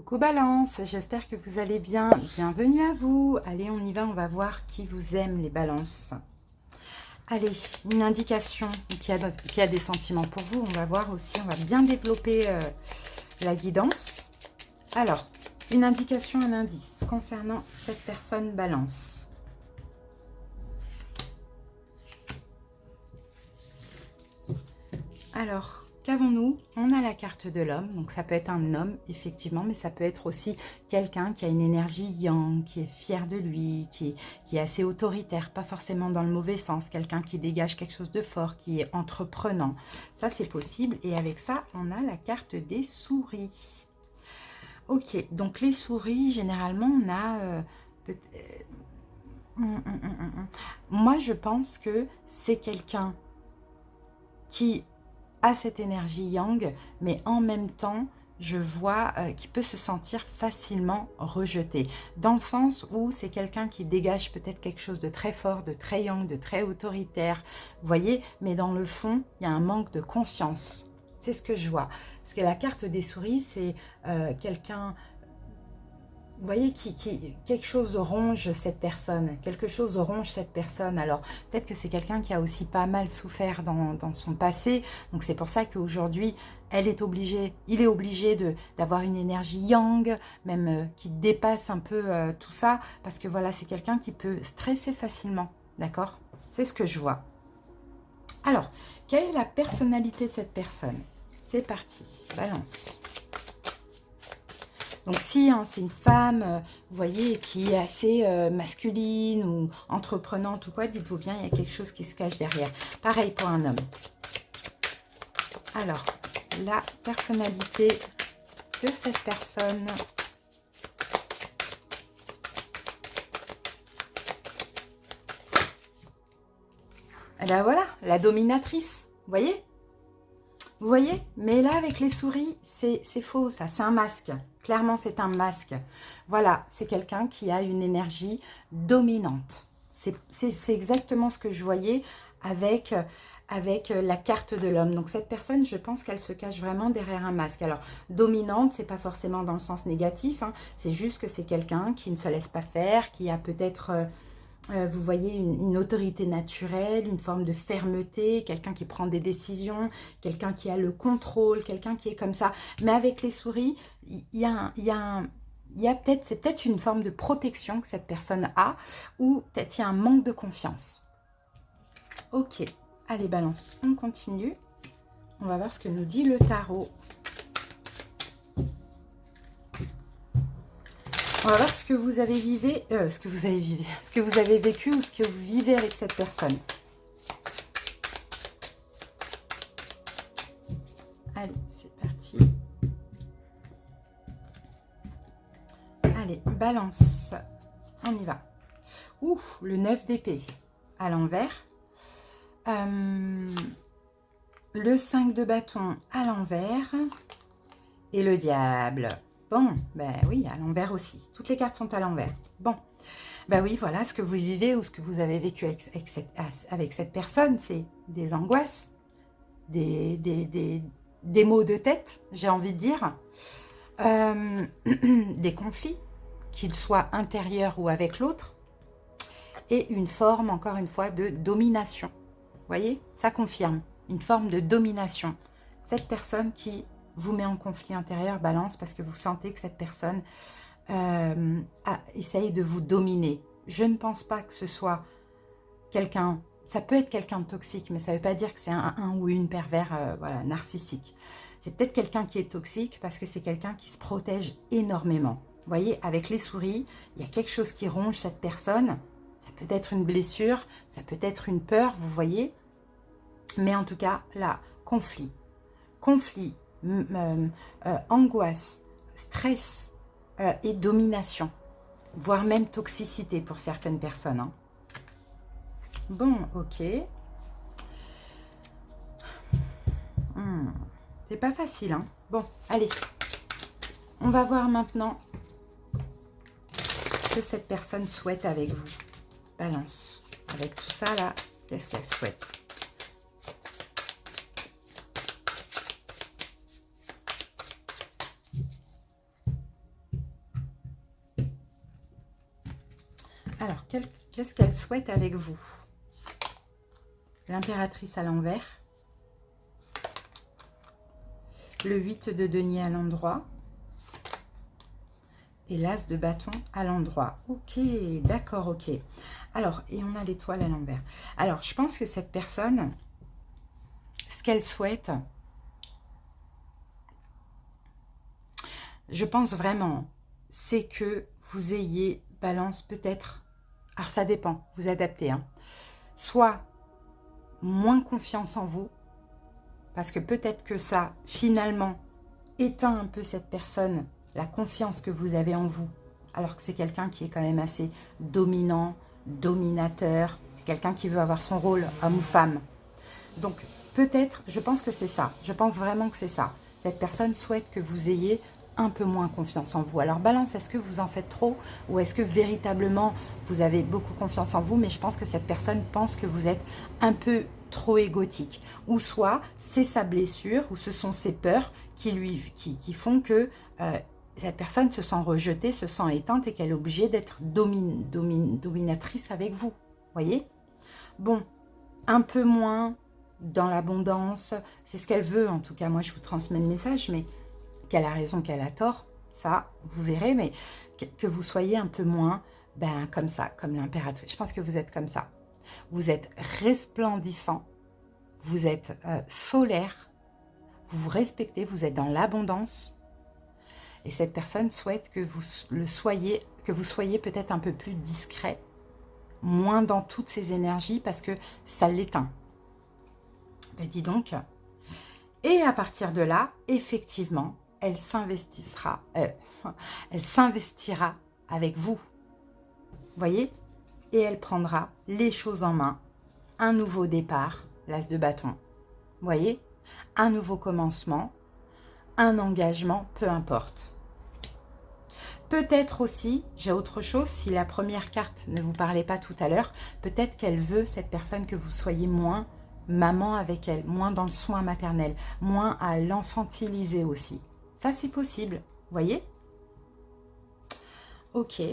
Coucou Balance, j'espère que vous allez bien. Bienvenue à vous. Allez, on y va, on va voir qui vous aime les balances. Allez, une indication qui a des sentiments pour vous. On va voir aussi, on va bien développer la guidance. Alors, une indication, un indice concernant cette personne Balance. Alors, qu'avons-nous? On a la carte de l'homme, donc ça peut être un homme, effectivement, mais ça peut être aussi quelqu'un qui a une énergie yang, qui est fier de lui, qui est assez autoritaire, pas forcément dans le mauvais sens, quelqu'un qui dégage quelque chose de fort, qui est entreprenant. Ça, c'est possible. Et avec ça, on a la carte des souris. Ok, donc les souris, généralement, on a... Moi, je pense que c'est quelqu'un qui à cette énergie yang, mais en même temps, je vois qu'il peut se sentir facilement rejeté. Dans le sens où c'est quelqu'un qui dégage peut-être quelque chose de très fort, de très yang, de très autoritaire, vous voyez, mais dans le fond, il y a un manque de confiance. C'est ce que je vois. Parce que la carte des souris, c'est quelqu'un... Vous voyez, quelque chose ronge cette personne, quelque chose ronge cette personne. Alors, peut-être que c'est quelqu'un qui a aussi pas mal souffert dans son passé. Donc, c'est pour ça qu'aujourd'hui, il est obligé d'avoir une énergie yang, même qui dépasse un peu tout ça. Parce que voilà, c'est quelqu'un qui peut stresser facilement. D'accord? C'est ce que je vois. Alors, quelle est la personnalité de cette personne? C'est parti. Balance. Donc si hein, c'est une femme, vous voyez, qui est assez masculine ou entreprenante ou quoi, dites-vous bien, il y a quelque chose qui se cache derrière. Pareil pour un homme. Alors, la personnalité de cette personne. Et ben voilà, la dominatrice, vous voyez? Vous voyez? Mais là, avec les souris, c'est faux, ça. C'est un masque. Clairement, c'est un masque. Voilà, c'est quelqu'un qui a une énergie dominante. C'est exactement ce que je voyais avec la carte de l'homme. Donc, cette personne, je pense qu'elle se cache vraiment derrière un masque. Alors, dominante, c'est pas forcément dans le sens négatif. Hein. C'est juste que c'est quelqu'un qui ne se laisse pas faire, qui a peut-être... vous voyez une autorité naturelle, une forme de fermeté, quelqu'un qui prend des décisions, quelqu'un qui a le contrôle, quelqu'un qui est comme ça. Mais avec les souris, c'est peut-être une forme de protection que cette personne a, ou peut-être il y a un manque de confiance. Ok, allez balance, on continue. On va voir ce que nous dit le tarot. On va voir ce que vous avez ce que vous avez vécu ou ce que vous vivez avec cette personne. Allez, c'est parti. Allez, balance. On y va. Ouh, le 9 d'épée à l'envers. Le 5 de bâton à l'envers. Et le diable. Bon, ben oui, à l'envers aussi. Toutes les cartes sont à l'envers. Bon, ben oui, voilà ce que vous vivez ou ce que vous avez vécu avec cette personne. C'est des angoisses, des maux de tête, j'ai envie de dire. Des conflits, qu'ils soient intérieurs ou avec l'autre. Et une forme, encore une fois, de domination. Vous voyez, ça confirme. Une forme de domination. Cette personne qui vous met en conflit intérieur, balance, parce que vous sentez que cette personne essaye de vous dominer. Je ne pense pas que ce soit quelqu'un, ça peut être quelqu'un de toxique, mais ça ne veut pas dire que c'est un ou une pervers voilà, narcissique. C'est peut-être quelqu'un qui est toxique parce que c'est quelqu'un qui se protège énormément. Vous voyez, avec les souris, il y a quelque chose qui ronge cette personne. Ça peut être une blessure, ça peut être une peur, vous voyez. Mais en tout cas, là, conflit, angoisse, stress et domination, voire même toxicité pour certaines personnes. Hein. Bon, ok. C'est pas facile, hein. Bon, allez. On va voir maintenant ce que cette personne souhaite avec vous. Balance. Avec tout ça, là, qu'est-ce qu'elle souhaite? Alors, qu'est-ce qu'elle souhaite avec vous? L'impératrice à l'envers. Le 8 de denier à l'endroit. Et l'as de bâton à l'endroit. Ok, d'accord, ok. Alors, et on a l'étoile à l'envers. Alors, je pense que cette personne, ce qu'elle souhaite, je pense vraiment, c'est que vous ayez, balance peut-être, alors ça dépend, vous adaptez, hein, soit moins confiance en vous, parce que peut-être que ça, finalement, éteint un peu cette personne, la confiance que vous avez en vous, alors que c'est quelqu'un qui est quand même assez dominant, dominateur, c'est quelqu'un qui veut avoir son rôle, homme ou femme. Donc, peut-être, je pense que c'est ça, je pense vraiment que c'est ça. Cette personne souhaite que vous ayez un peu moins confiance en vous. Alors, balance, est-ce que vous en faites trop ou est-ce que véritablement vous avez beaucoup confiance en vous, mais je pense que cette personne pense que vous êtes un peu trop égotique. Ou soit, c'est sa blessure ou ce sont ses peurs qui font que cette personne se sent rejetée, se sent éteinte et qu'elle est obligée d'être dominatrice avec vous. Voyez? Bon, un peu moins dans l'abondance, c'est ce qu'elle veut. En tout cas, moi, je vous transmets le message, mais qu'elle a raison, qu'elle a tort, ça, vous verrez, mais que vous soyez un peu moins, ben, comme ça, comme l'impératrice. Je pense que vous êtes comme ça. Vous êtes resplendissant, vous êtes solaire, vous vous respectez, vous êtes dans l'abondance. Et cette personne souhaite que vous soyez peut-être un peu plus discret, moins dans toutes ces énergies, parce que ça l'éteint. Ben, dis donc. Et à partir de là, effectivement, elle s'investira avec vous. Voyez? Et elle prendra les choses en main. Un nouveau départ, l'as de bâton. Voyez? Un nouveau commencement, un engagement, peu importe. Peut-être aussi, j'ai autre chose, si la première carte ne vous parlait pas tout à l'heure, peut-être qu'elle veut, cette personne, que vous soyez moins maman avec elle, moins dans le soin maternel, moins à l'enfantiliser aussi. Ça, c'est possible, vous voyez? Ok.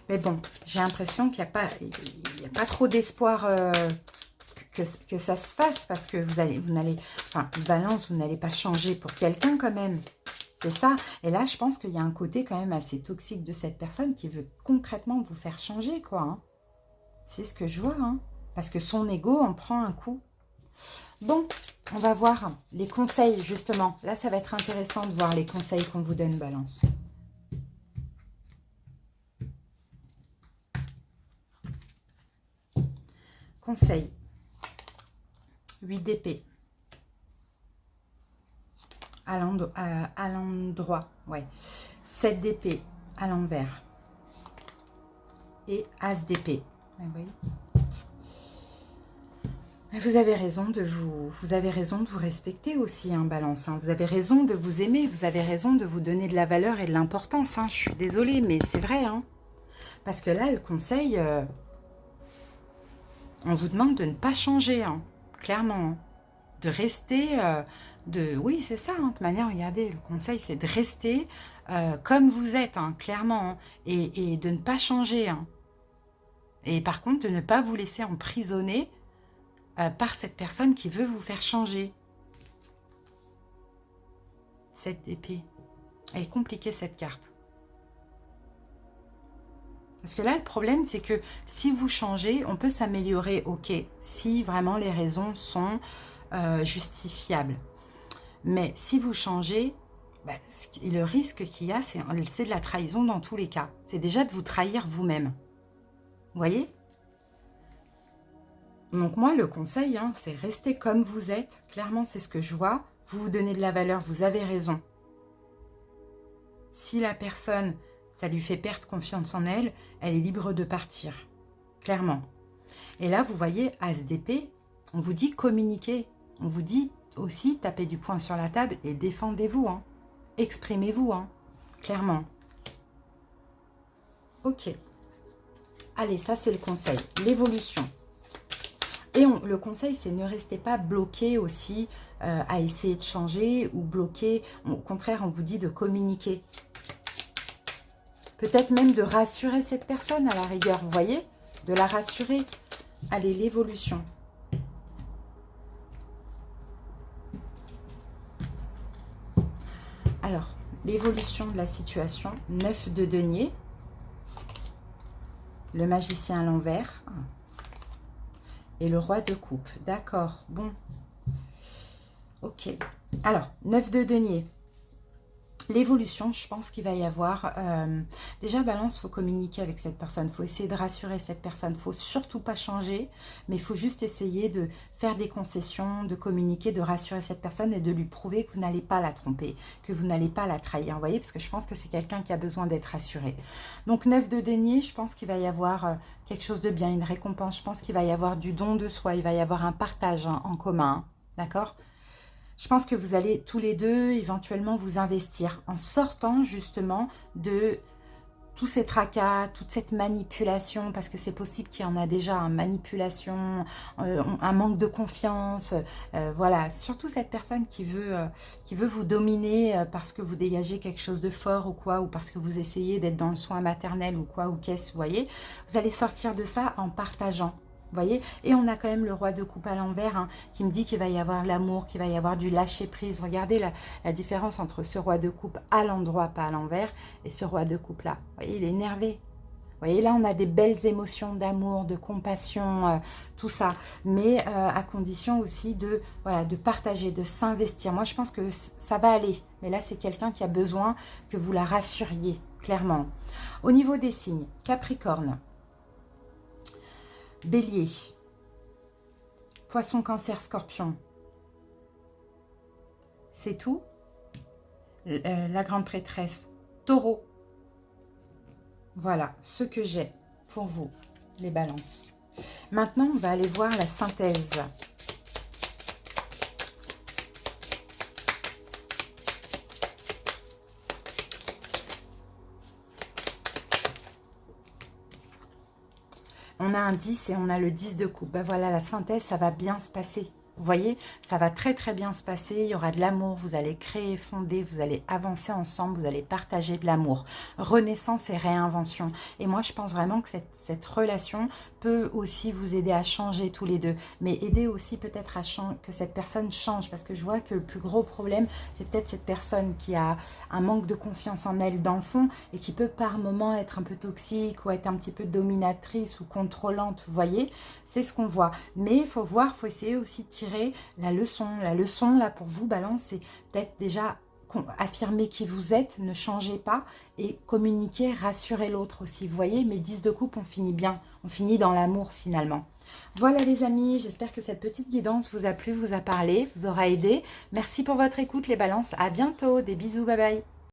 Mais bon, j'ai l'impression qu'il n'y a pas trop d'espoir que ça se fasse, parce que Balance, vous n'allez pas changer pour quelqu'un quand même. C'est ça. Et là, je pense qu'il y a un côté quand même assez toxique de cette personne qui veut concrètement vous faire changer, quoi. Hein. C'est ce que je vois, hein. Parce que son ego en prend un coup. Bon, on va voir les conseils, justement. Là, ça va être intéressant de voir les conseils qu'on vous donne, Balance. Conseil. 8 d'épée. À l'endroit, ouais. 7 d'épée à l'envers. Et As d'épée. Oui. Vous avez raison de vous respecter aussi, hein, Balance. Hein. Vous avez raison de vous aimer, vous avez raison de vous donner de la valeur et de l'importance. Hein. Je suis désolée, mais c'est vrai. Hein. Parce que là, le conseil, on vous demande de ne pas changer, hein, clairement. Hein. De rester, oui, c'est ça. Hein. De toute manière, regardez, le conseil, c'est de rester comme vous êtes, hein, clairement. Hein. Et de ne pas changer. Hein. Et par contre, de ne pas vous laisser emprisonner par cette personne qui veut vous faire changer. Cette épée. Elle est compliquée, cette carte. Parce que là, le problème, c'est que si vous changez, on peut s'améliorer, ok, si vraiment les raisons sont justifiables. Mais si vous changez, bah, le risque qu'il y a, c'est de la trahison dans tous les cas. C'est déjà de vous trahir vous-même. Vous voyez ? Donc moi, le conseil, hein, c'est rester comme vous êtes. Clairement, c'est ce que je vois. Vous vous donnez de la valeur, vous avez raison. Si la personne, ça lui fait perdre confiance en elle, elle est libre de partir. Clairement. Et là, vous voyez, As d'épée, on vous dit communiquer. On vous dit aussi taper du poing sur la table et défendez-vous. Hein. Exprimez-vous, hein, clairement. Ok. Allez, ça c'est le conseil. L'évolution. Et le conseil, c'est ne restez pas bloqué aussi à essayer de changer ou bloqué. Au contraire, on vous dit de communiquer. Peut-être même de rassurer cette personne à la rigueur, vous voyez? De la rassurer. Allez, l'évolution. Alors, l'évolution de la situation. 9 de denier. Le magicien à l'envers. Et le roi de coupe. D'accord, bon. Ok. Alors, 9 de denier. L'évolution, je pense qu'il va y avoir... déjà, balance, il faut communiquer avec cette personne. Il faut essayer de rassurer cette personne. Il ne faut surtout pas changer, mais il faut juste essayer de faire des concessions, de communiquer, de rassurer cette personne et de lui prouver que vous n'allez pas la tromper, que vous n'allez pas la trahir. Vous voyez, parce que je pense que c'est quelqu'un qui a besoin d'être rassuré. Donc, 9 de denier, je pense qu'il va y avoir quelque chose de bien, une récompense. Je pense qu'il va y avoir du don de soi. Il va y avoir un partage en commun. D'accord ? Je pense que vous allez tous les deux éventuellement vous investir en sortant justement de tous ces tracas, toute cette manipulation, parce que c'est possible qu'il y en a déjà, une manipulation, un manque de confiance, voilà, surtout cette personne qui veut vous dominer parce que vous dégagez quelque chose de fort ou quoi, ou parce que vous essayez d'être dans le soin maternel ou quoi, ou qu'est-ce, vous voyez, vous allez sortir de ça en partageant. Vous voyez, et on a quand même le roi de coupe à l'envers hein, qui me dit qu'il va y avoir de l'amour, qu'il va y avoir du lâcher prise. Regardez la différence entre ce roi de coupe à l'endroit, pas à l'envers, et ce roi de coupe là. Vous voyez, il est énervé. Vous voyez, là, on a des belles émotions d'amour, de compassion, tout ça. Mais à condition aussi de, voilà, de partager, de s'investir. Moi, je pense que ça va aller. Mais là, c'est quelqu'un qui a besoin que vous la rassuriez, clairement. Au niveau des signes, Capricorne. Bélier, Poisson, Cancer, Scorpion. C'est tout. La grande prêtresse. Taureau. Voilà ce que j'ai pour vous, les balances. Maintenant, on va aller voir la synthèse. On a un 10 et on a le 10 de coupe. Ben voilà, la synthèse, ça va bien se passer. Vous voyez, ça va très très bien se passer. Il y aura de l'amour, vous allez créer, fonder, vous allez avancer ensemble, vous allez partager de l'amour. Renaissance et réinvention. Et moi, je pense vraiment que cette relation peut aussi vous aider à changer tous les deux. Mais aider aussi peut-être à que cette personne change. Parce que je vois que le plus gros problème, c'est peut-être cette personne qui a un manque de confiance en elle dans le fond et qui peut par moment être un peu toxique ou être un petit peu dominatrice ou contrôlante. Vous voyez, c'est ce qu'on voit. Mais il faut voir, il faut essayer aussi de tirer la leçon. La leçon, là, pour vous, balance, c'est peut-être déjà affirmer qui vous êtes, ne changez pas et communiquer, rassurer l'autre aussi. Vous voyez, mes 10 de coupe, on finit bien. On finit dans l'amour finalement. Voilà les amis, j'espère que cette petite guidance vous a plu, vous a parlé, vous aura aidé. Merci pour votre écoute les balances. À bientôt. Des bisous, bye bye.